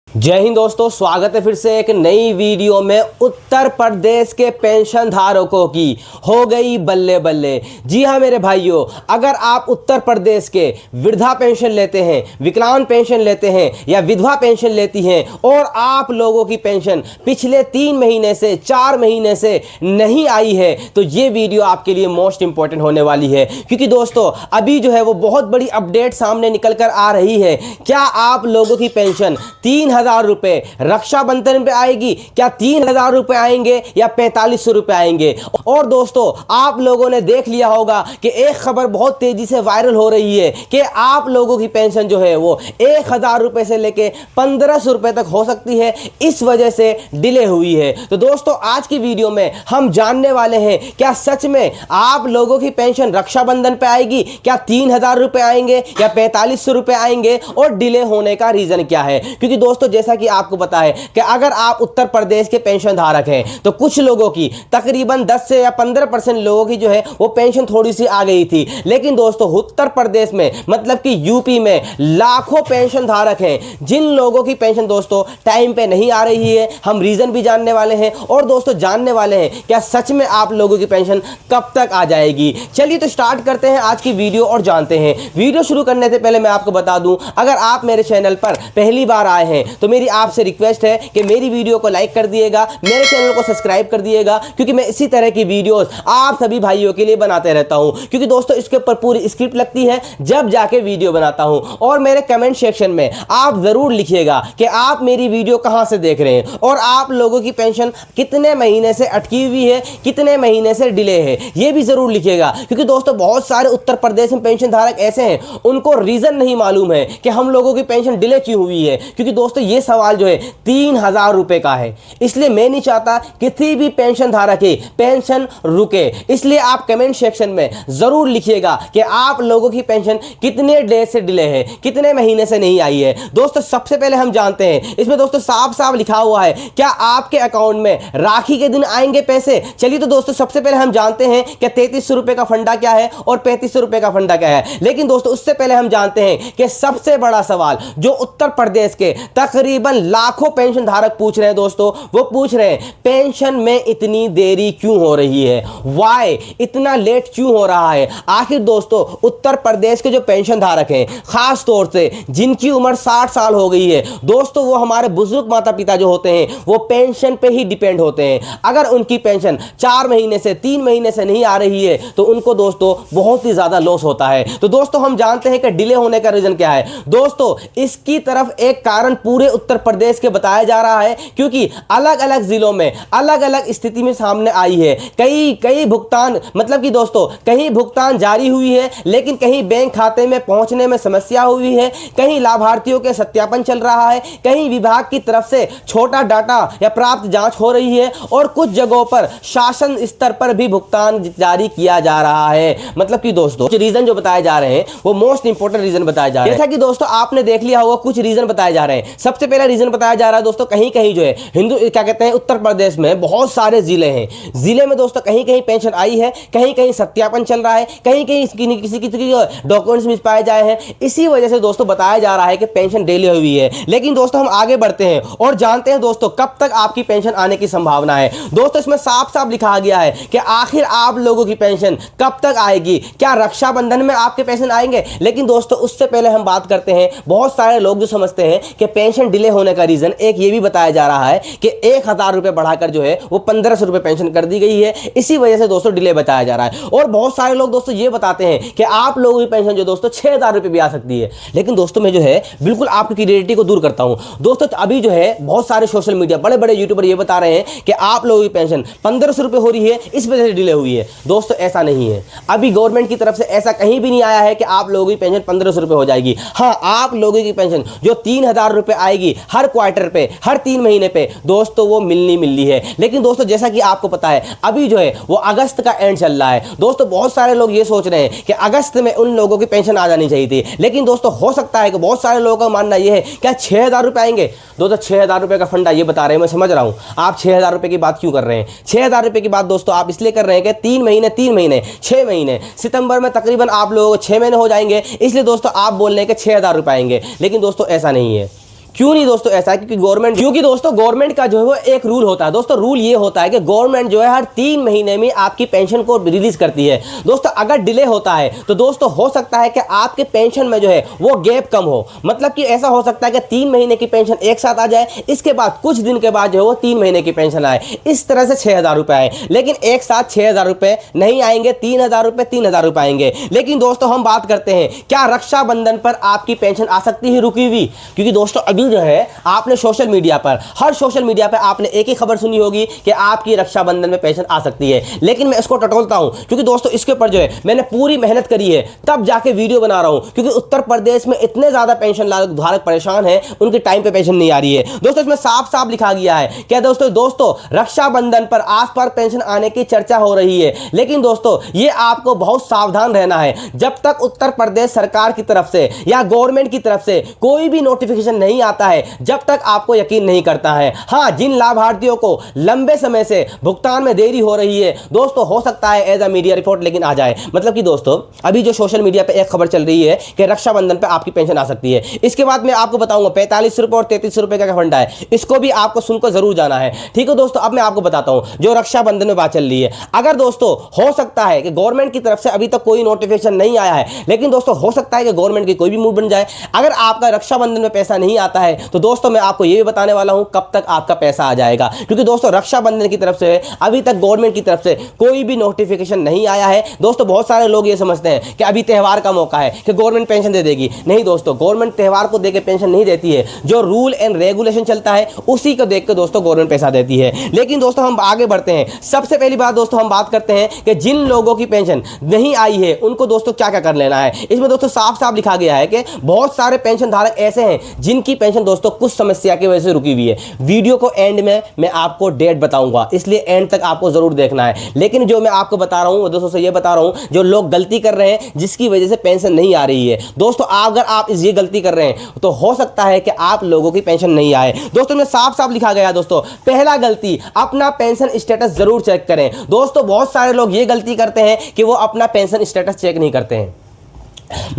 जय हिंद दोस्तों, स्वागत है फिर से एक नई वीडियो में। उत्तर प्रदेश के पेंशन धारकों की हो गई बल्ले बल्ले। जी हाँ मेरे भाइयों, अगर आप उत्तर प्रदेश के वृद्धा पेंशन लेते हैं, विकलांग पेंशन लेते हैं या विधवा पेंशन लेती हैं और आप लोगों की पेंशन पिछले 3 महीने से 4 महीने से नहीं आई है, तो ये वीडियो आपके लिए मोस्ट इंपॉर्टेंट होने वाली है। क्योंकि दोस्तों अभी जो है वो बहुत बड़ी अपडेट सामने निकल कर आ रही है। क्या आप लोगों की पेंशन 3,000 रुपए रक्षाबंधन पे आएगी? क्या 3,000 रुपए आएंगे या 4500 रुपए आएंगे? और दोस्तों आप लोगों ने देख लिया होगा कि एक खबर बहुत तेजी से वायरल हो रही है कि आप लोगों की पेंशन जो है वो 1,000 रुपए से लेके 1,500 रुपए तक हो सकती है, इस वजह से डिले हुई है। तो दोस्तों आज की वीडियो में हम जानने वाले हैं, क्या सच में आप लोगों की पेंशन रक्षाबंधन पे आएगी? क्या 3,000 रुपए आएंगे या 4500 रुपए आएंगे? और डिले होने का रीजन क्या है? क्योंकि दोस्तों जैसा कि आपको पता है कि अगर आप उत्तर प्रदेश के पेंशन धारक हैं तो कुछ लोगों की तकरीबन 10 से या 15% लोगों की जो है वो पेंशन थोड़ी सी आ गई थी। लेकिन दोस्तों उत्तर प्रदेश में मतलब कि यूपी में लाखों पेंशन धारक हैं जिन लोगों की पेंशन दोस्तों टाइम पे नहीं आ रही है। हम रीजन भी जानने वाले हैं और दोस्तों जानने वाले हैं क्या सच में आप लोगों की पेंशन कब तक आ जाएगी। चलिए तो स्टार्ट करते हैं आज की वीडियो और जानते हैं। वीडियो शुरू करने से पहले मैं आपको बता दूं, अगर आप मेरे चैनल पर पहली बार आए हैं तो मेरी आपसे रिक्वेस्ट है कि मेरी वीडियो को लाइक कर दिएगा, मेरे चैनल को सब्सक्राइब कर दिएगा, क्योंकि मैं इसी तरह की वीडियोस आप सभी भाइयों के लिए बनाते रहता हूं। क्योंकि दोस्तों इसके ऊपर पूरी स्क्रिप्ट लगती है जब जाके वीडियो बनाता हूं। और मेरे कमेंट सेक्शन में आप जरूर लिखिएगा कि आप मेरी वीडियो कहां से देख रहे हैं और आप लोगों की पेंशन कितने महीने से अटकी हुई है, कितने महीने से डिले है, यह भी जरूर लिखिएगा। क्योंकि दोस्तों बहुत सारे उत्तर प्रदेश में पेंशन धारक ऐसे हैं उनको रीजन नहीं मालूम है कि हम लोगों की पेंशन डिले क्यों हुई है। क्योंकि दोस्तों ये सवाल जो है 3,000 रुपए का है, इसलिए मैं नहीं चाहता किसी भी पेंशन धारक की पेंशन रुके। इसलिए आप कमेंट सेक्शन में जरूर लिखिएगा कि आप लोगों की पेंशन कितने डेज से डिले है, कितने महीने से नहीं आई है। दोस्तों सबसे पहले हम जानते हैं, इसमें दोस्तों साफ साफ लिखा हुआ है क्या आपके अकाउंट में राखी के दिन आएंगे पैसे। चलिए तो दोस्तों सबसे पहले हम जानते हैं कि 3,300 रुपए का फंडा क्या है और 3,500 रुपए का फंडा क्या है। लेकिन दोस्तों उससे पहले हम जानते हैं कि सबसे बड़ा सवाल जो उत्तर प्रदेश के तकरीबन लाखों पेंशन धारक पूछ रहे हैं दोस्तों, वो पूछ रहे हैं पेंशन में इतनी देरी क्यों हो रही है, वाई इतना लेट क्यों हो रहा है। आखिर दोस्तों उत्तर प्रदेश के जो पेंशन धारक हैं, खास तौर से जिनकी उम्र 60 साल हो गई है दोस्तों, वो हमारे बुजुर्ग माता पिता जो होते हैं वो पेंशन पे ही डिपेंड होते हैं। अगर उनकी पेंशन 4 महीने से 3 महीने से नहीं आ रही है तो उनको दोस्तों बहुत ही ज्यादा लॉस होता है। तो दोस्तों हम जानते हैं कि डिले होने का रीजन क्या है। दोस्तों इसकी तरफ एक कारण पूरे उत्तर प्रदेश के बताया जा रहा है, क्योंकि अलग अलग जिलों में अलग अलग स्थिति में सामने आई है। कई भुगतान मतलब कि दोस्तों कहीं भुगतान जारी हुई है लेकिन कहीं बैंक खाते में पहुंचने में समस्या हुई है, कहीं लाभार्थियों के सत्यापन चल रहा है, कहीं विभाग की तरफ से छोटा डाटा या प्राप्त जांच हो रही है और कुछ जगहों पर शासन स्तर पर भी भुगतान जारी किया जा रहा है। मतलब कि दोस्तों रीजन जो बताए जा रहे हैं वो मोस्ट इंपोर्टेंट रीजन बताए जा रहे हैं। जैसा कि दोस्तों आपने देख लिया होगा कुछ रीजन बताए जा रहे हैं। सबसे पहला रीजन बताया जा रहा है दोस्तों कहीं कहीं जो है क्या कहते हैं उत्तर प्रदेश में बहुत सारे जिले हैं, जिले में दोस्तों कहीं कहीं पेंशन आई है, कहीं कहीं सत्यापन चल रहा है, कहीं कहीं किसी डॉक्यूमेंट्स मिस पाए जाए हैं। इसी वजह से दोस्तों बताया जा रहा है कि पेंशन डिले हुई है। लेकिन दोस्तों हम आगे बढ़ते हैं और जानते हैं दोस्तों कब तक आपकी पेंशन आने की संभावना है। दोस्तों इसमें साफ साफ लिखा गया है कि आखिर आप लोगों की पेंशन कब तक आएगी। क्या रक्षाबंधन में आपके पेंशन आएंगे? लेकिन दोस्तों उससे पहले हम बात करते हैं, बहुत सारे लोग जो समझते हैं कि पेंशन डिले होने का रीजन एक ये भी बताया जा रहा है कि 1,000 रुपए बढ़ाकर जो है वो 1,500 रुपए पेंशन कर दी गई है, इसी वजह से दोस्तों डिले बताया जा रहा है। और बहुत सारे लोग दोस्तों ये बताते हैं कि आप लोगों की पेंशन जो दोस्तों 6,000 रुपए भी आ सकती है। लेकिन दोस्तों मैं जो है बिल्कुल आपकी क्रिएटिविटी को दूर करता हूं दोस्तों। अभी जो है बहुत सारे सोशल मीडिया बड़े बड़े यूट्यूबर ये बता रहे हैं कि आप लोगों की पेंशन 1,500 रुपए हो रही है, इस वजह से डिले हुई है। दोस्तों ऐसा नहीं है, अभी गवर्नमेंट की तरफ से ऐसा कहीं भी नहीं आया है कि आप लोगों की पेंशन 1,500 रुपए हो जाएगी। हाँ आप लोगों की पेंशन जो 3,000 रुपए आएगी हर क्वार्टर पे, हर 3 महीने पे दोस्तों वो मिलनी है। लेकिन दोस्तों जैसा कि आपको पता है अभी जो है वो अगस्त का एंड चल रहा है दोस्तों। बहुत सारे लोग ये सोच रहे हैं कि अगस्त में उन लोगों की पेंशन आ जानी चाहिए थी। लेकिन दोस्तों हो सकता है कि बहुत सारे लोगों का मानना यह है क्या 6,000 रुपए आएंगे। दोस्तों 6,000 रुपए का फंडा ये बता रहे हैं, मैं समझ रहा हूं आप 6,000 रुपए की बात क्यों कर रहे हैं। 6,000 रुपए की बात दोस्तों आप इसलिए कर रहे हैं कि 3 महीने 6 महीने सितंबर में तकरीबन आप लोगों को 6 महीने हो जाएंगे, इसलिए दोस्तों आप बोल रहे हैं कि 6,000 रुपए आएंगे। लेकिन दोस्तों ऐसा नहीं है। क्यों नहीं दोस्तों ऐसा है? क्योंकि दोस्तों गवर्नमेंट का जो है वो एक रूल होता है दोस्तों। रूल ये होता है कि गवर्नमेंट जो है हर 3 महीने में आपकी पेंशन को रिलीज करती है दोस्तों। अगर डिले होता है तो दोस्तों हो सकता है कि आपके पेंशन में जो है वो गैप कम हो, मतलब कि ऐसा हो सकता है कि 3 महीने की पेंशन एक साथ आ जाए, इसके बाद कुछ दिन के बाद जो है वो 3 महीने की पेंशन आए, इस तरह से 6,000 रुपए आए। लेकिन एक साथ 6,000 रुपए नहीं आएंगे, 3,000 रुपए 3,000 रुपए आएंगे। लेकिन दोस्तों हम बात करते हैं क्या रक्षाबंधन पर आपकी पेंशन आ सकती है रुकी हुई? क्योंकि दोस्तों अभी जो है आपने सोशल मीडिया पर, हर सोशल मीडिया पर आपने एक ही खबर सुनी होगी कि आपकी रक्षाबंधन में पेंशन आ सकती है। लेकिन मैं इसको टटोलता हूं क्योंकि दोस्तों इसके ऊपर जो है मैंने पूरी मेहनत करी है, तब जाके वीडियो बना रहा हूं। क्योंकि उत्तर प्रदेश में इतने ज्यादा पेंशन धारक परेशान हैं, उनके टाइम पे पेंशन नहीं आ रही है दोस्तों। इसमें साफ साफ लिखा गया है क्या दोस्तों रक्षाबंधन पर आस पास पेंशन आने की चर्चा हो रही है। लेकिन दोस्तों ये आपको बहुत सावधान रहना है, जब तक उत्तर प्रदेश सरकार की तरफ से या गवर्नमेंट की तरफ से कोई भी नोटिफिकेशन नहीं आता है, जब तक आपको यकीन नहीं करता है। हाँ, जिन लाभार्थियों को लंबे समय से भुगतान में देरी हो रही है दोस्तों, हो सकता है एज अ मीडिया रिपोर्ट लेकिन आ जाए। मतलब कि दोस्तों अभी जो सोशल मीडिया पे एक खबर चल रही है कि रक्षाबंधन पे आपकी पेंशन आ सकती है, इसके बाद मैं आपको बताऊंगा 45 रुपए और 33 रुपए का फंडा है, इसको भी आपको सुनकर जरूर जाना है। ठीक है दोस्तों, अब मैं आपको बताता हूं जो रक्षाबंधन में बात चल रही है। अगर दोस्तों हो सकता है कि गवर्नमेंट की तरफ से अभी तक कोई नोटिफिकेशन नहीं आया है, लेकिन दोस्तों हो सकता है कि गवर्नमेंट की कोई भी मूड बन जाए। अगर आपका रक्षाबंधन में पैसा नहीं आता है तो दोस्तों मैं आपको यह भी बताने वाला हूं कब तक आपका पैसा आ जाएगा। क्योंकि दोस्तों रक्षाबंधन की तरफ से अभी तक गवर्नमेंट की तरफ से कोई भी नोटिफिकेशन नहीं आया है दोस्तों। बहुत सारे लोग ये समझते हैं कि अभी त्योहार का मौका है कि गवर्नमेंट पेंशन दे देगी। नहीं दोस्तों, गवर्नमेंट त्योहार को देकर पेंशन नहीं देती है, जो रूल एंड रेगुलेशन चलता है उसी को देख के दोस्तों गवर्नमेंट पैसा देती है। लेकिन दोस्तों हम आगे बढ़ते हैं। सबसे पहली बात दोस्तों हम बात करते हैं कि जिन लोगों की पेंशन नहीं आई है उनको दोस्तों क्या क्या कर लेना है। इसमें दोस्तों साफ साफ लिखा गया है कि बहुत सारे पेंशन धारक ऐसे हैं जिनकी पेंशन दोस्तों कुछ समस्या की वजह से रुकी हुई है। वीडियो को एंड में मैं आपको डेट बताऊंगा, इसलिए एंड तक आपको जरूर देखना है। लेकिन जो मैं आपको बता रहा हूं दोस्तों से ये बता रहा हूं जो लोग गलती कर रहे हैं जिसकी वजह से पेंशन नहीं आ रही है दोस्तों, अगर आप ये गलती कर रहे हैं तो हो सकता है कि आप लोगों की पेंशन नहीं आए। दोस्तों में साफ साफ लिखा गया दोस्तों, पहला गलती अपना पेंशन स्टेटस जरूर चेक करें। दोस्तों बहुत सारे लोग ये गलती करते हैं कि वो अपना पेंशन स्टेटस चेक नहीं करते हैं।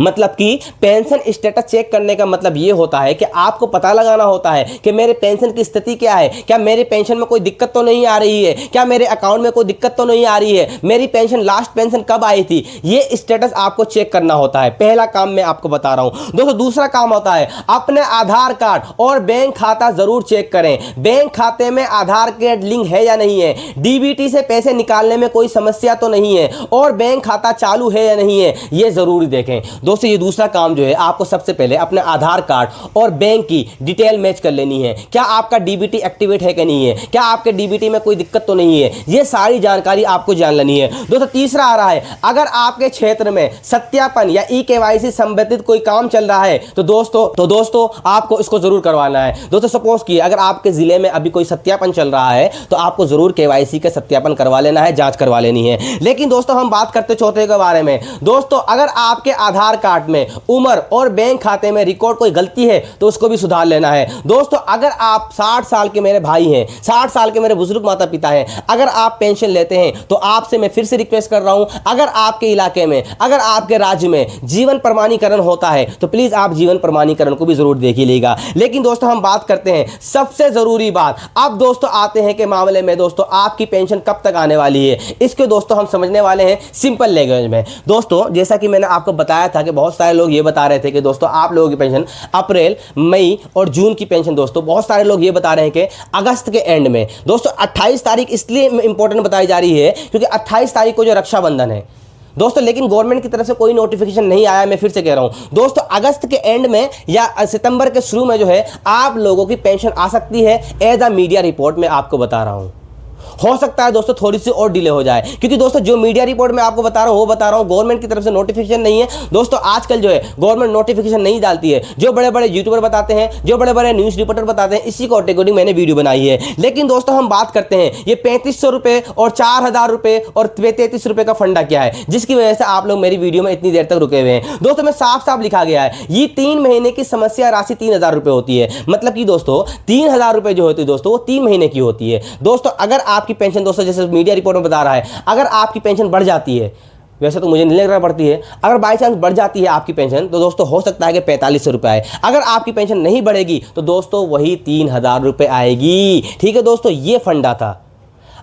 मतलब कि पेंशन स्टेटस चेक करने का मतलब यह होता है कि आपको पता लगाना होता है कि मेरे पेंशन की स्थिति क्या है, क्या मेरी पेंशन में कोई दिक्कत तो नहीं आ रही है, क्या मेरे अकाउंट में कोई दिक्कत तो नहीं आ रही है, मेरी पेंशन लास्ट पेंशन कब आई थी, ये स्टेटस आपको चेक करना होता है। पहला काम मैं आपको बता रहा हूं दोस्तों। दूसरा काम होता है अपने आधार कार्ड और बैंक खाता जरूर चेक करें। बैंक खाते में आधार कार्ड लिंक है या नहीं है, डीबीटी से पैसे निकालने में कोई समस्या तो नहीं है, और बैंक खाता चालू है या नहीं है, ये जरूर देखें दोस्तों। ये दूसरा काम जो है आपको सबसे पहले अपने आधार कार्ड और बैंक की डिटेल मैच कर लेनी है। क्या आपका डीबीटी एक्टिवेट है कि नहीं है, क्या आपके डीबीटी में कोई दिक्कत तो नहीं है, ये सारी जानकारी आपको जान लेनी है दोस्तों। तीसरा आ रहा है अगर आपके क्षेत्र में सत्यापन या ई-केवाईसी संबंधित कोई काम चल रहा है तो दोस्तों आपको इसको जरूर करवाना है दोस्तों। सपोज कि अगर आपके जिले में अभी कोई सत्यापन चल रहा है तो आपको जरूर केवाईसी का सत्यापन करवा लेना है, जांच करवा लेनी है। लेकिन दोस्तों हम बात करते चौथे के बारे में दोस्तों, अगर आपके आधार कार्ड में उम्र और बैंक खाते में रिकॉर्ड कोई गलती है तो उसको भी सुधार लेना है दोस्तों। अगर आप 60 साल के मेरे भाई हैं, 60 साल के मेरे बुजुर्ग माता पिता हैं, अगर आप पेंशन लेते हैं तो आपसे मैं फिर से रिक्वेस्ट कर रहा हूं, अगर आपके इलाके में, अगर आपके राज्य में जीवन प्रमाणीकरण होता है तो प्लीज आप जीवन प्रमाणीकरण को भी जरूर देख लीजिएगा। लेकिन दोस्तों हम बात करते हैं सबसे जरूरी बात, अब दोस्तों आते हैं कि मामले में दोस्तों आपकी पेंशन कब तक आने वाली है, इसके दोस्तों हम समझने वाले हैं सिंपल लैंग्वेज में दोस्तों। जैसा कि मैंने आपको बताया था कि बहुत सारे लोग ये बता रहे थे कि दोस्तों आप लोगों की पेंशन अप्रैल, मई और जून की पेंशन दोस्तों, बहुत सारे लोग ये बता रहे हैं कि अगस्त के एंड में दोस्तों 28 तारीख इसलिए इंपॉर्टेंट बताई जा रही है क्योंकि 28 तारीख को जो रक्षाबंधन है दोस्तों। लेकिन गवर्नमेंट की तरफ से कोई नोटिफिकेशन नहीं आया। मैं फिर से कह रहा हूं दोस्तों, अगस्त के एंड में या सितंबर के शुरू में जो है आप लोगों की पेंशन आ सकती है। एज अ मीडिया रिपोर्ट में आपको बता रहा हूं, हो सकता है दोस्तों थोड़ी सी और डिले हो जाए, क्योंकि दोस्तों जो मीडिया रिपोर्ट में आपको बता रहा हूं वो बता रहा हूं, गवर्नमेंट की तरफ से नोटिफिकेशन नहीं है दोस्तों। आजकल जो है गवर्नमेंट नोटिफिकेशन नहीं डालती है, जो बड़े बड़े यूट्यूबर बताते हैं, जो बड़े बड़े न्यूज रिपोर्टर बताते हैं, इसी को अकॉर्डिंग मैंने वीडियो बनाई है। लेकिन दोस्तों हम बात करते हैं ये 3500 रुपए और 4000 रुपए और 33 रुपए का फंडा क्या है जिसकी वजह से आप लोग मेरी वीडियो में इतनी देर तक रुके हुए हैं दोस्तों। में साफ साफ लिखा गया है ये 3 महीने की समस्या राशि 3000 रुपए होती है। मतलब कि दोस्तों 3000 रुपए जो होती है दोस्तों वो 3 महीने की होती है दोस्तों। अगर आपकी पेंशन दोस्तों जैसे मीडिया रिपोर्ट में बता रहा है, अगर आपकी पेंशन बढ़ जाती है वैसे तो मुझे नहीं लग रहा पड़ती है। अगर बाई चांस बढ़ जाती है आपकी पेंशन तो दोस्तों हो सकता है कि 4500 रुपये आए। अगर आपकी पेंशन नहीं बढ़ेगी तो दोस्तों वही 3000 रुपये आएगी। ठीक है दोस्तों, ये फंडा था।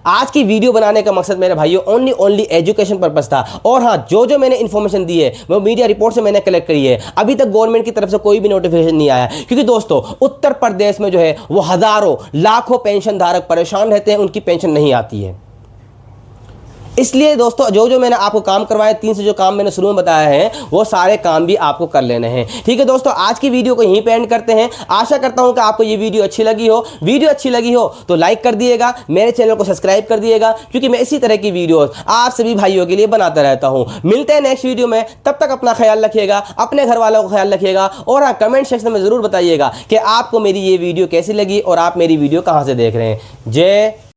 आज की वीडियो बनाने का मकसद मेरे भाइयों ओनली एजुकेशन पर्पस था। और हाँ, जो मैंने इन्फॉर्मेशन दी है वो मीडिया रिपोर्ट से मैंने कलेक्ट करी है। अभी तक गवर्नमेंट की तरफ से कोई भी नोटिफिकेशन नहीं आया, क्योंकि दोस्तों उत्तर प्रदेश में जो है वो हजारों लाखों पेंशन धारक परेशान रहते हैं, उनकी पेंशन नहीं आती है। इसलिए दोस्तों जो मैंने आपको काम करवाया, 3 से जो काम मैंने शुरू में बताया है, वो सारे काम भी आपको कर लेने हैं। ठीक है दोस्तों, आज की वीडियो को यहीं पे एंड करते हैं। आशा करता हूं कि आपको ये वीडियो अच्छी लगी हो। वीडियो अच्छी लगी हो तो लाइक कर दिएगा, मेरे चैनल को सब्सक्राइब कर दिएगा, क्योंकि मैं इसी तरह की वीडियो आप सभी भाइयों के लिए बनाता रहता हूं। मिलते हैं नेक्स्ट वीडियो में, तब तक अपना ख्याल रखिएगा, अपने घर वालों का ख्याल रखिएगा। और हाँ, कमेंट सेक्शन में जरूर बताइएगा कि आपको मेरी ये वीडियो कैसी लगी और आप मेरी वीडियो कहां से देख रहे हैं। जय